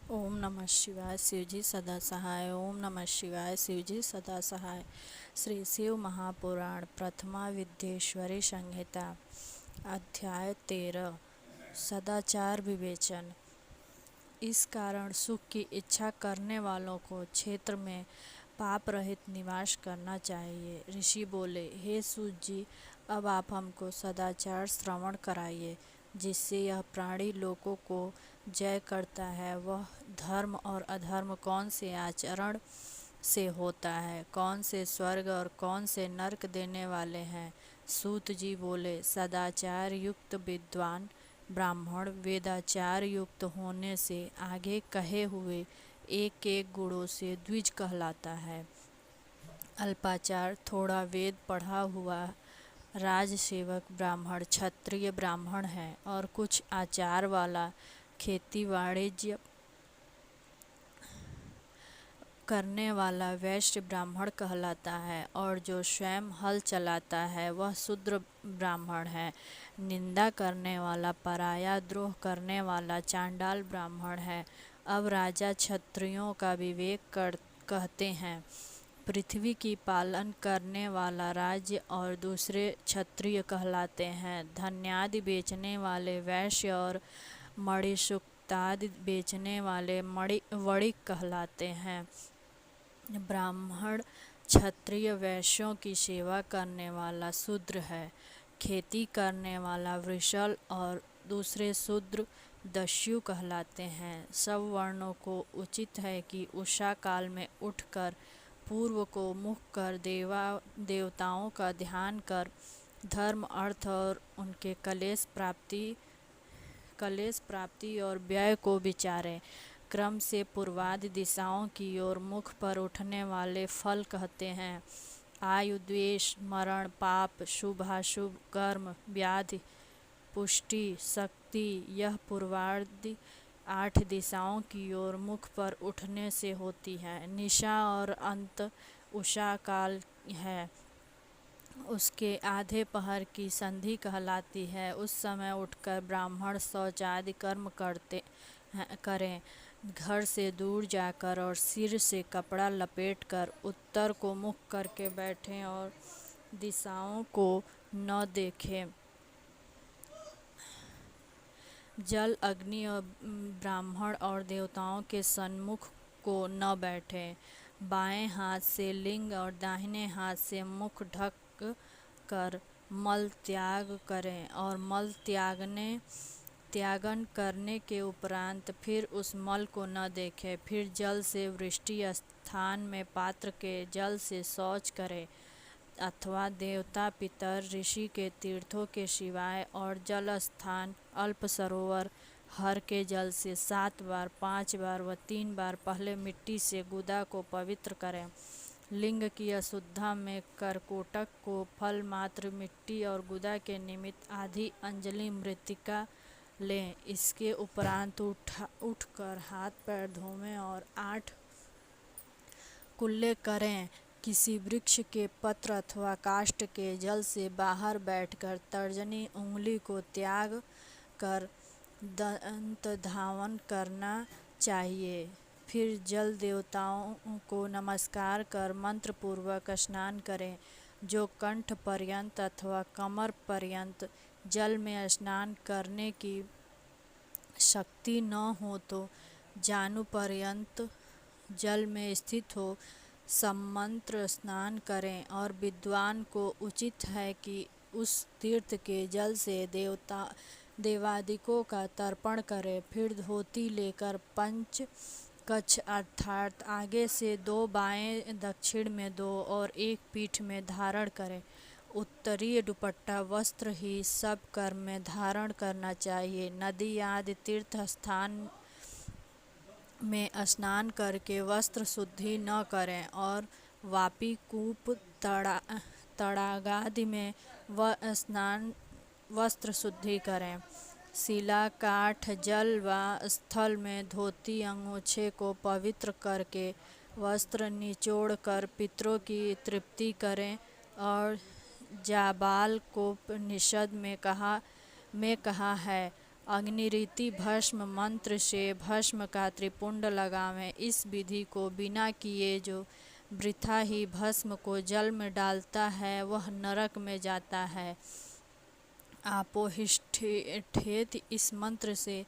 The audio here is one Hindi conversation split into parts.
ओम नमः शिवाय शिवजी सदा सहाय। ओम नमः शिवाय शिवजी सदा सहाय। श्री शिव महापुराण प्रथमा विद्येश्वरी संहिता अध्याय 13 सदाचार विवेचन। इस कारण सुख की इच्छा करने वालों को क्षेत्र में पाप रहित निवास करना चाहिए। ऋषि बोले, हे सूत जी, अब आप हमको सदाचार श्रवण कराइए, जिससे यह प्राणी लोगों को जय करता है। वह धर्म और अधर्म कौन से आचरण से होता है, कौन से स्वर्ग और कौन से नरक देने वाले हैं। सूत जी बोले, सदाचार युक्त विद्वान ब्राह्मण वेदाचार युक्त होने से आगे कहे हुए एक एक गुणों से द्विज कहलाता है। अल्पाचार थोड़ा वेद पढ़ा हुआ राजसेवक ब्राह्मण क्षत्रिय ब्राह्मण है, और कुछ आचार वाला खेती वाणिज्य करने वाला वैश्य ब्राह्मण कहलाता है, और जो स्वयं हल चलाता है वह शूद्र ब्राह्मण है। निंदा करने वाला पराया द्रोह करने वाला चांडाल ब्राह्मण है। अब राजा क्षत्रियों का विवेक कहते हैं। पृथ्वी की पालन करने वाला राज्य और दूसरे क्षत्रिय कहलाते हैं। धन्यादि बेचने वाले वैश्य और मणिसुक्तादि बेचने वाले वणिक कहलाते हैं। ब्राह्मण क्षत्रिय वैश्यों की सेवा करने वाला शूद्र है। खेती करने वाला वृषल और दूसरे शूद्र दस्यु कहलाते हैं। सब वर्णों को उचित है कि उषा काल में उठकर पूर्व को मुख कर देवताओं का ध्यान कर धर्म अर्थ और उनके कलेश प्राप्ति और व्यय को विचारें। क्रम से पूर्वादि दिशाओं की ओर मुख पर उठने वाले फल कहते हैं। आयु द्वेष मरण पाप शुभाशुभ कर्म व्याधि पुष्टि शक्ति, यह पूर्वादि 8 दिशाओं की ओर मुख पर उठने से होती है। निशा और अंत उषा काल है, उसके आधे पहर की संधि कहलाती है। उस समय उठकर ब्राह्मण शौच आदि कर्म करें। घर से दूर जाकर और सिर से कपड़ा लपेटकर उत्तर को मुख करके बैठें और दिशाओं को न देखें। जल अग्नि और ब्राह्मण और देवताओं के सन्मुख को न बैठें। बाएं हाथ से लिंग और दाहिने हाथ से मुख ढक कर मल त्याग करें, और मल त्यागन करने के उपरांत फिर उस मल को न देखें। फिर जल से वृष्टि स्थान में पात्र के जल से शौच करें, अथवा देवता पितर ऋषि के तीर्थों के सिवाय और जल स्थान अल्प सरोवर हर के जल से 7 बार 5 बार व 3 बार पहले मिट्टी से गुदा को पवित्र करें। लिंग की अशुद्धा में करकोटक को फल मात्र मिट्टी और गुदा के निमित्त आधी अंजलि मृतिका लें। इसके उपरांत उठकर हाथ पैर धोवें और 8 कुल्ले करें। किसी वृक्ष के पत्र अथवा काष्ठ के जल से बाहर बैठकर तर्जनी उंगली को त्याग कर दंत धावन करना चाहिए। फिर जल देवताओं को नमस्कार कर मंत्र पूर्वक स्नान करें। जो कंठ पर्यंत अथवा कमर पर्यंत जल में स्नान करने की शक्ति न हो तो जानु पर्यंत जल में स्थित हो सम्मंत्र स्नान करें। और विद्वान को उचित है कि उस तीर्थ के जल से देवादिकों का तर्पण करे। फिर धोती लेकर पंच कच्छ अर्थात आगे से 2 बाएं दक्षिण में 2 और एक पीठ में धारण करें। उत्तरीय दुपट्टा वस्त्र ही सब कर्म में धारण करना चाहिए। नदी आदि तीर्थ स्थान में स्नान करके वस्त्र शुद्धि न करें, और वापी कूप तड़ागादि में स्नान वस्त्र शुद्धि करें। शिला काठ जल व स्थल में धोती अंगोछे को पवित्र करके वस्त्र निचोड़ कर पितरों की तृप्ति करें। और जाबाल को उपनिषद में कहा है, अग्निरीति भस्म मंत्र से भस्म का त्रिपुंड लगावें। इस विधि को बिना किए जो वृथा ही भस्म को जल में डालता है वह नरक में जाता है। आपोहिष्ठेति इस मंत्र से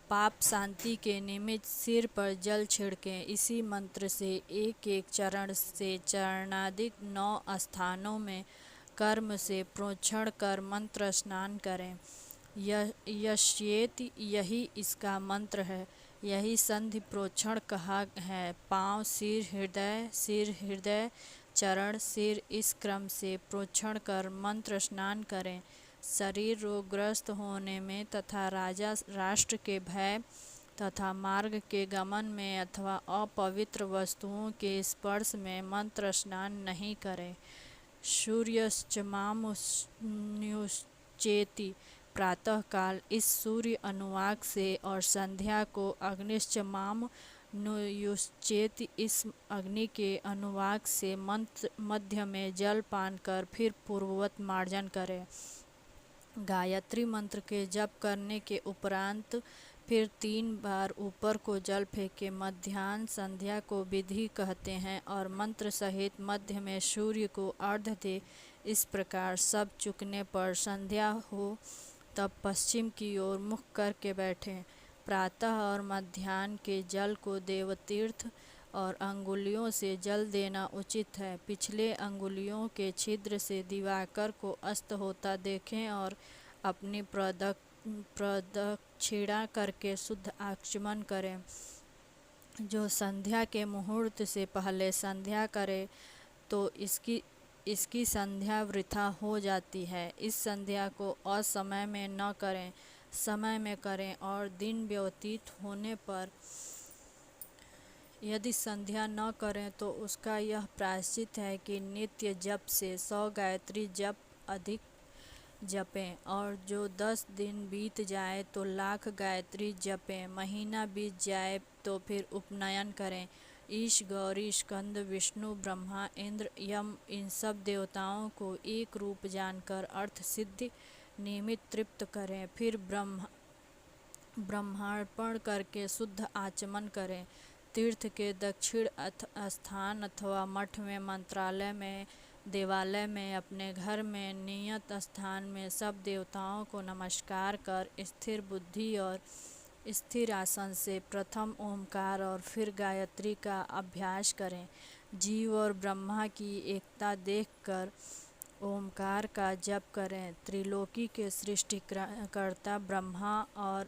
पाप शांति के निमित्त सिर पर जल छिड़कें। इसी मंत्र से एक एक चरण से चरणादिक 9 स्थानों में कर्म से प्रोक्षण कर मंत्र स्नान करें। यश्येति यही इसका मंत्र है। यही संधि प्रोक्षण कहा है। पाँव सिर हृदय चरण सिर इस क्रम से प्रोक्षण कर मंत्र स्नान करें। शरीर रोगग्रस्त होने में तथा राष्ट्र के भय तथा मार्ग के गमन में अथवा अपवित्र वस्तुओं के स्पर्श में मंत्र स्नान नहीं करें। सूर्यश्चमामुष्चेति प्रातः काल इस सूर्य अनुवाक से और संध्या को अग्निश्चमामुष्चेति इस अग्नि के अनुवाक से मध्य में जल पान कर फिर पूर्ववत मार्जन करें। गायत्री मंत्र के जप करने के उपरांत फिर 3 बार ऊपर को जल फेंके। मध्याह्न संध्या को विधि कहते हैं और मंत्र सहित मध्य में सूर्य को अर्घ्य दे। इस प्रकार सब चुकने पर संध्या हो तब पश्चिम की ओर मुख करके बैठें। प्रातः और मध्याह्न के जल को देवतीर्थ और अंगुलियों से जल देना उचित है। पिछले अंगुलियों के छिद्र से दिवाकर को अस्त होता देखें और अपनी प्रदक्षिणा करके शुद्ध आचमन करें। जो संध्या के मुहूर्त से पहले संध्या करे तो इसकी संध्या वृथा हो जाती है। इस संध्या को असमय में न करें, समय में करें और दिन व्यतीत होने पर यदि संध्या न करें तो उसका यह प्रायश्चित है कि नित्य जप से 100 गायत्री जप अधिक जपें और जो 10 दिन बीत जाए तो 1,00,000 गायत्री जपें। महीना बीत जाए तो फिर उपनयन करें। ईश गौरी स्कंद विष्णु ब्रह्मा इंद्र यम इन सब देवताओं को एक रूप जानकर अर्थ सिद्धि निमित्त तृप्त करें। फिर ब्रह्मार्पण करके शुद्ध आचमन करें। तीर्थ के दक्षिण स्थान अथवा मठ में, मंत्रालय में, देवालय में, अपने घर में, नियत स्थान में सब देवताओं को नमस्कार कर स्थिर बुद्धि और स्थिर आसन से प्रथम ओमकार और फिर गायत्री का अभ्यास करें। जीव और ब्रह्मा की एकता देखकर ओमकार का जप करें। त्रिलोकी के सृष्टिकर्ता ब्रह्मा और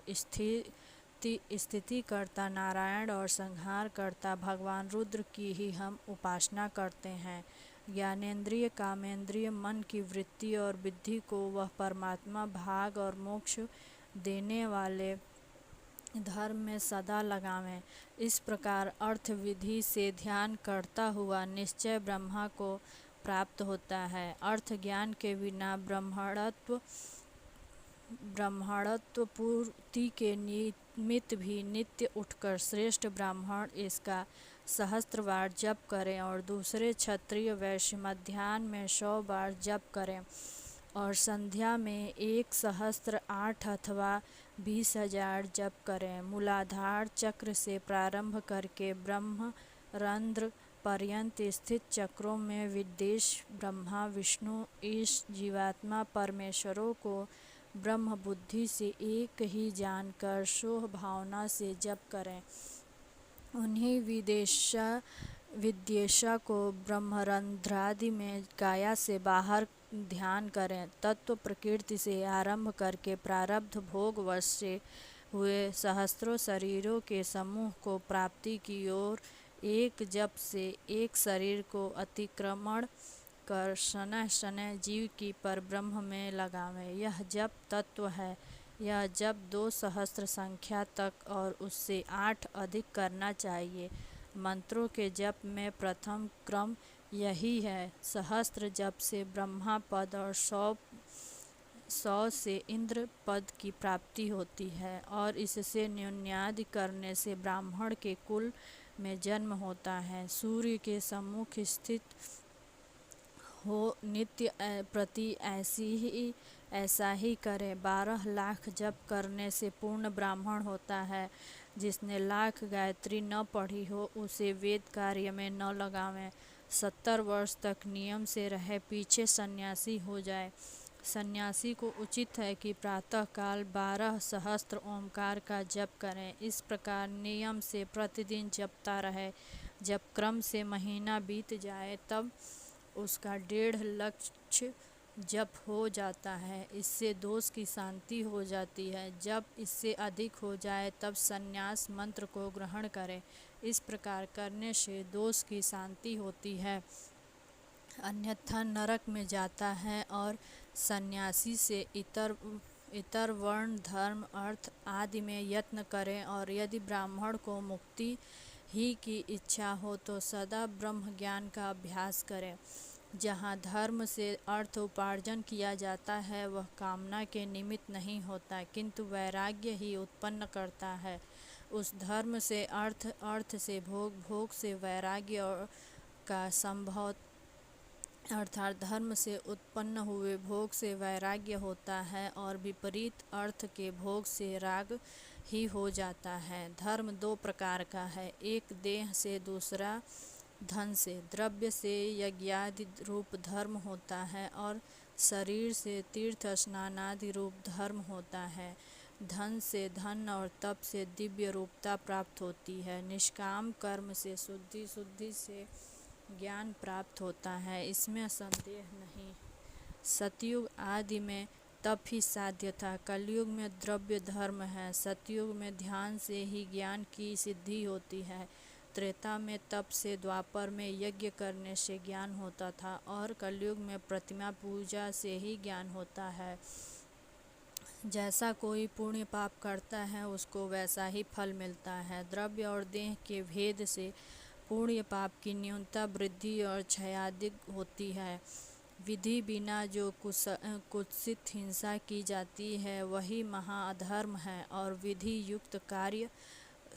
स्थितिकर्ता नारायण और संहारकर्ता भगवान रुद्र की ही हम उपासना करते हैं। ज्ञानेंद्रिय कामेंद्रिय मन की वृत्ति और बुद्धि को वह परमात्मा भाग और मोक्ष देने वाले धर्म में सदा लगावें। इस प्रकार अर्थ विधि से ध्यान करता हुआ निश्चय ब्रह्मा को प्राप्त होता है। अर्थ ज्ञान के बिना ब्राह्मणत्व पूर्ति के निमित्त भी नित्य उठकर श्रेष्ठ ब्राह्मण इसका सहस्त्रवार जप करें और दूसरे क्षत्रिय वैश्य मध्याह्न में 100 बार जप करें और संध्या में 1,008 अथवा 20,000 जप करें। मूलाधार चक्र से प्रारंभ करके ब्रह्मरंध्र पर्यंत स्थित चक्रों में विदेश ब्रह्मा विष्णु ईश जीवात्मा परमेश्वरों को ब्रह्म बुद्धि से एक ही जानकर शोह भावना से जप करें। उन्हीं विदेशा को ब्रह्मरंध्रादि में काया से बाहर ध्यान करें। तत्व प्रकृति से आरंभ करके प्रारब्ध भोग वश से हुए सहस्त्रों शरीरों के समूह को प्राप्ति की ओर एक जप से एक शरीर को अतिक्रमण कर शनैः शनैः जीव की परब्रह्म में लगावें। यह जप तत्व है। यह जप 2 सहस्त्र संख्या तक और उससे 8 अधिक करना चाहिए। मंत्रों के जप में प्रथम क्रम यही है। सहस्त्र जप से ब्रह्मा पद और 100 से इंद्र पद की प्राप्ति होती है और इससे न्यून्यादि करने से ब्राह्मण के कुल में जन्म होता है। सूर्य के सम्मुख स्थित हो नित्य प्रति ऐसा ही करे। 12 लाख जप करने से पूर्ण ब्राह्मण होता है। जिसने लाख गायत्री न पढ़ी हो उसे वेद कार्य में न लगावें। 70 वर्ष तक नियम से रहे, पीछे सन्यासी हो जाए। सन्यासी को उचित है कि प्रातःकाल 12 सहस्त्र ओंकार का जप करें। इस प्रकार नियम से प्रतिदिन जपता रहे। जब क्रम से महीना बीत जाए तब उसका 1.5 लक्ष जप हो जाता है। इससे दोष की शांति हो जाती है। जब इससे अधिक हो जाए तब संन्यास मंत्र को ग्रहण करें। इस प्रकार करने से दोष की शांति होती है, अन्यथा नरक में जाता है। और सन्यासी से इतर वर्ण, धर्म, अर्थ आदि में यत्न करें। और यदि ब्राह्मण को मुक्ति ही की इच्छा हो तो सदा ब्रह्म ज्ञान का अभ्यास करें। जहाँ धर्म से अर्थ उपार्जन किया जाता है वह कामना के निमित्त नहीं होता, किंतु वैराग्य ही उत्पन्न करता है। उस धर्म से अर्थ, अर्थ से भोग, भोग से वैराग्य और का संभव, अर्थात धर्म से उत्पन्न हुए भोग से वैराग्य होता है और विपरीत अर्थ के भोग से राग ही हो जाता है। धर्म 2 प्रकार का है, एक देह से, दूसरा धन से। द्रव्य से यज्ञादि रूप धर्म होता है और शरीर से तीर्थ स्नानादि रूप धर्म होता है। धन से धन और तप से दिव्य रूपता प्राप्त होती है। निष्काम कर्म से शुद्धि, शुद्धि से ज्ञान प्राप्त होता है, इसमें संदेह नहीं। सतयुग आदि में तप ही साध्य था, कलयुग में द्रव्य धर्म है। सतयुग में ध्यान से ही ज्ञान की सिद्धि होती है। त्रेता में तप से, द्वापर में यज्ञ करने से ज्ञान होता था और कलयुग में प्रतिमा पूजा से ही ज्ञान होता है। जैसा कोई पुण्य पाप करता है उसको वैसा ही फल मिलता है। द्रव्य और देह के भेद से पुण्य पाप की न्यूनता वृद्धि और क्षयादि होती है। विधि बिना जो कुत्सित हिंसा की जाती है वही महाअधर्म है और विधि युक्त कार्य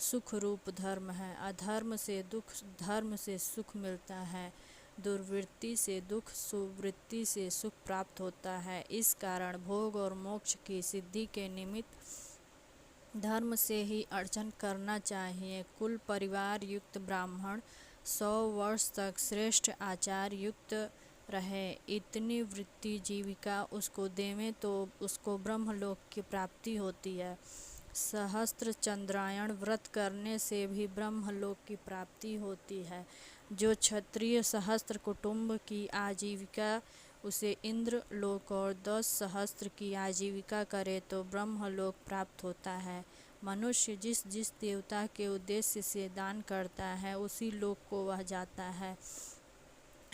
सुख रूप धर्म है। अधर्म से दुख, धर्म से सुख मिलता है। दुर्वृत्ति से दुख, सुवृत्ति से सुख प्राप्त होता है। इस कारण भोग और मोक्ष की सिद्धि के निमित्त धर्म से ही अर्चन करना चाहिए। कुल परिवार युक्त ब्राह्मण 100 वर्ष तक श्रेष्ठ आचार युक्त रहे, इतनी वृत्ति जीविका उसको देवें तो उसको ब्रह्मलोक की प्राप्ति होती है। सहस्त्र चंद्रायण व्रत करने से भी ब्रह्मलोक की प्राप्ति होती है। जो क्षत्रिय सहस्त्र कुटुंब की आजीविका उसे इंद्र लोक और 10 सहस्त्र की आजीविका करे तो ब्रह्मलोक प्राप्त होता है। मनुष्य जिस जिस देवता के उद्देश्य से दान करता है उसी लोक को वह जाता है,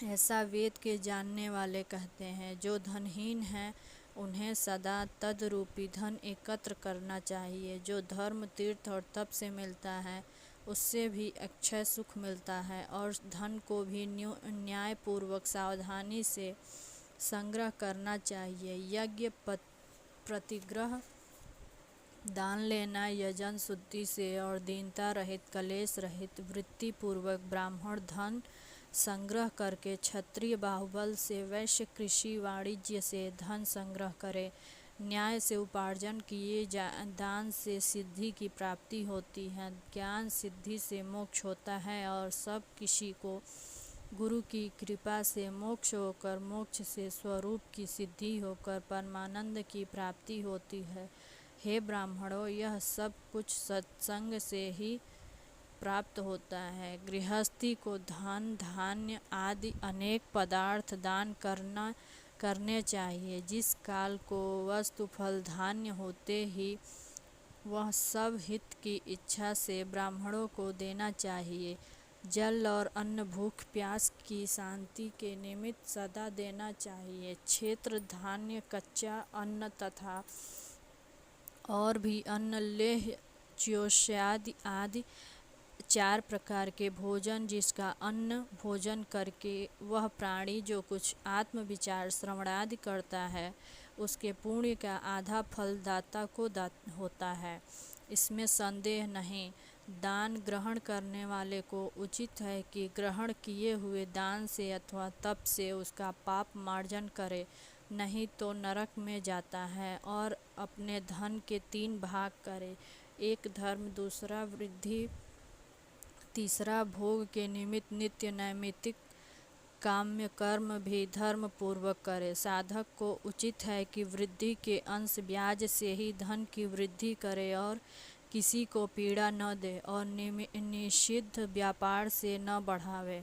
ऐसा वेद के जानने वाले कहते हैं। जो धनहीन हैं उन्हें सदा तदरूपी धन एकत्र करना चाहिए। जो धर्म, तीर्थ और तप से मिलता है उससे भी अक्षय सुख मिलता है और धन को भी न्यायपूर्वक सावधानी से संग्रह करना चाहिए। यज्ञ, प्रतिग्रह, दान लेना, यजन शुद्धि से और दीनता रहित, कलेश रहित वृत्ति पूर्वक ब्राह्मण धन संग्रह करके क्षत्रिय बाहुबल से, वैश्य कृषि वाणिज्य से धन संग्रह करे। न्याय से उपार्जन किए दान से सिद्धि की प्राप्ति होती है। ज्ञान सिद्धि से मोक्ष होता है और सब किसी को गुरु की कृपा से मोक्ष होकर, मोक्ष से स्वरूप की सिद्धि होकर परमानंद की प्राप्ति होती है। हे ब्राह्मणों, यह सब कुछ सत्संग से ही प्राप्त होता है। गृहस्थी को धन, धान्य आदि अनेक पदार्थ दान करने चाहिए। जिस काल को वस्तु, फल, धान्य होते ही वह सब हित की इच्छा से ब्राह्मणों को देना चाहिए। जल और अन्न भूख प्यास की शांति के निमित्त सदा देना चाहिए। क्षेत्र, धान्य, कच्चा अन्न तथा और भी अन्न, लेह, च्योष्यादि आदि 4 प्रकार के भोजन जिसका अन्न भोजन करके वह प्राणी जो कुछ आत्म विचार श्रवणादि करता है उसके पुण्य का आधा फल दाता को होता है, इसमें संदेह नहीं। दान ग्रहण करने वाले को उचित है कि ग्रहण किए हुए दान से अथवा तप से उसका पाप मार्जन करे। नहीं तो नरक में जाता है। और अपने धन के 3 भाग करे, एक धर्म, दूसरा वृद्धि, तीसरा भोग के निमित्त नित्य नैमित्तिक काम्य कर्म भी धर्म पूर्वक करे। साधक को उचित है कि वृद्धि के अंश ब्याज से ही धन की वृद्धि करे और किसी को पीड़ा न दे और निषिद्ध व्यापार से न बढ़ावे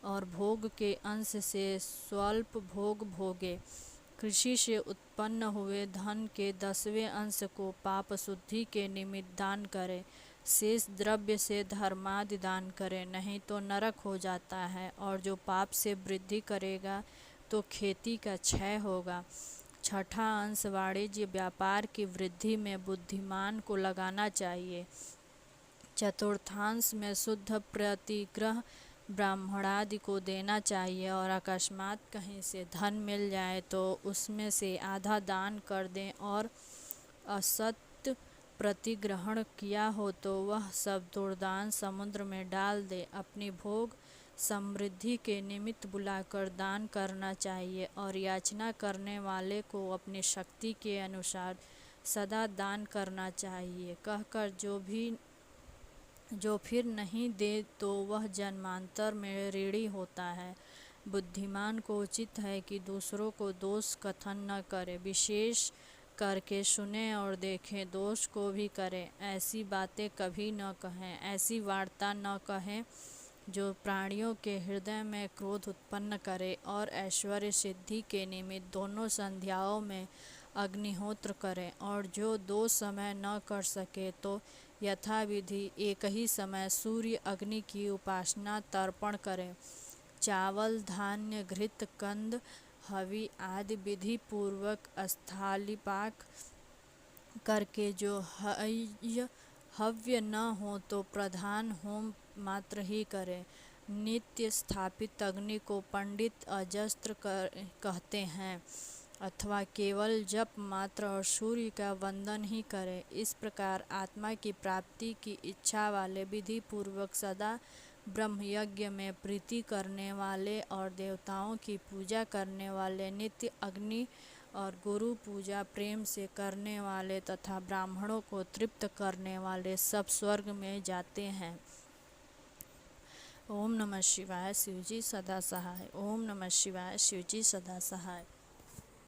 और भोग के अंश से स्वल्प भोग भोगे। कृषि से उत्पन्न हुए धन के 10वें अंश को पाप शुद्धि के निमित्त दान करे। शेष द्रव्य से धर्मादि दान करे, नहीं तो नरक हो जाता है। और जो पाप से वृद्धि करेगा तो खेती का क्षय होगा। छठा अंश वाणिज्य व्यापार की वृद्धि में बुद्धिमान को लगाना चाहिए। चतुर्थांश में शुद्ध प्रतिग्रह ब्राह्मणादि को देना चाहिए और अकस्मात कहीं से धन मिल जाए तो उसमें से आधा दान कर दें और असत प्रतिग्रहण किया हो तो वह सब दुर्दान समुद्र में डाल दे। अपनी भोग समृद्धि के निमित्त बुलाकर दान करना चाहिए और याचना करने वाले को अपनी शक्ति के अनुसार सदा दान करना चाहिए। कहकर जो फिर नहीं दे तो वह जन्मांतर में ऋणी होता है। बुद्धिमान को उचित है कि दूसरों को दोष कथन न करे, विशेष करके सुने और देखें, दोष को भी करें। ऐसी बातें कभी न कहें, ऐसी वार्ता न कहें जो प्राणियों के हृदय में क्रोध उत्पन्न करे और ऐश्वर्य सिद्धि के निमित्त दोनों संध्याओं में अग्निहोत्र करें। और जो 2 समय न कर सके तो यथाविधि एक ही समय सूर्य अग्नि की उपासना तर्पण करें। चावल, धान्य, घृत, कंद, हवि आदि विधि पूर्वक स्थालीपाक करके जो हव्य न हो तो प्रधान होम मात्र ही करे। नित्य स्थापित अग्नि को पंडित अजस्त्र कहते हैं अथवा केवल जप मात्र और सूर्य का वंदन ही करे। इस प्रकार आत्मा की प्राप्ति की इच्छा वाले विधि पूर्वक सदा ब्रह्मयज्ञ में प्रीति करने वाले और देवताओं की पूजा करने वाले, नित्य अग्नि और गुरु पूजा प्रेम से करने वाले तथा ब्राह्मणों को तृप्त करने वाले सब स्वर्ग में जाते हैं। ओम नमः शिवाय। शिवजी सदा सहाय। ओम नमः शिवाय। शिवजी सदा सहाय।